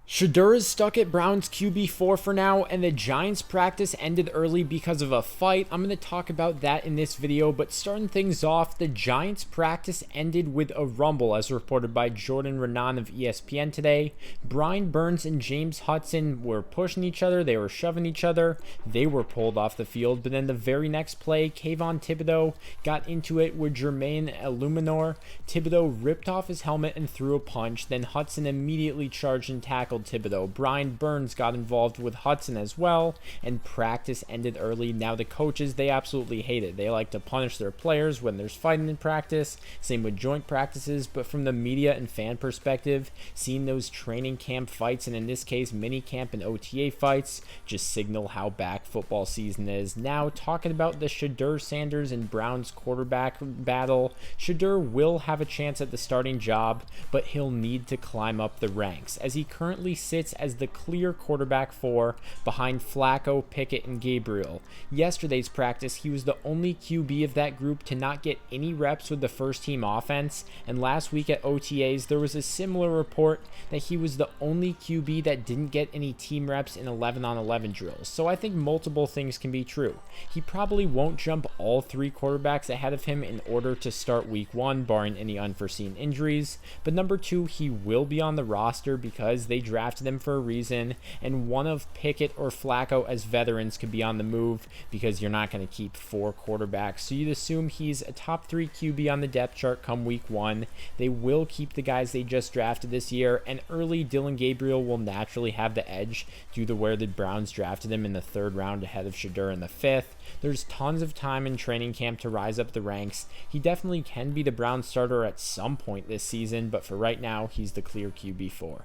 Shedeur is stuck at Browns QB4 for now, and the Giants practice ended early because of a fight. I'm going to talk about that in this video, but starting things off, the Giants practice ended with a rumble as reported by Jordan Raanan of ESPN today. Brian Burns and James Hudson were pushing each other, they were shoving each other, they were pulled off the field, but then the very next play, Kayvon Thibodeaux got into it with Jermaine Illuminor. Thibodeaux ripped off his helmet and threw a punch, then Hudson immediately charged and tackled Thibodeaux. Brian Burns got involved with Hudson as well, and practice ended early. Now the coaches, they absolutely hate it. They like to punish their players when there's fighting in practice, same with joint practices, but from the media and fan perspective, seeing those training camp fights, and in this case mini camp and OTA fights, just signal how back football season is. Now talking about the Shedeur Sanders and Browns quarterback battle, Shedeur will have a chance at the starting job, but he'll need to climb up the ranks, as he currently sits as the clear quarterback 4 behind Flacco, Pickett, and Gabriel. Yesterday's practice, he was the only QB of that group to not get any reps with the first team offense, and last week at OTAs there was a similar report that he was the only QB that didn't get any team reps in 11-on-11 drills. So I think multiple things can be true. He probably won't jump all 3 quarterbacks ahead of him in order to start week 1 barring any unforeseen injuries, but number 2, he will be on the roster because they drafted him for a reason, and one of Pickett or Flacco as veterans could be on the move because you're not going to keep 4 quarterbacks. So you'd assume he's a top 3 QB on the depth chart come week 1. They will keep the guys they just drafted this year, and early Dillon Gabriel will naturally have the edge due to where the Browns drafted him in the 3rd round ahead of Shedeur in the 5th. There's tons of time in training camp to rise up the ranks. He definitely can be the Browns starter at some point this season, but for right now, he's the clear QB4.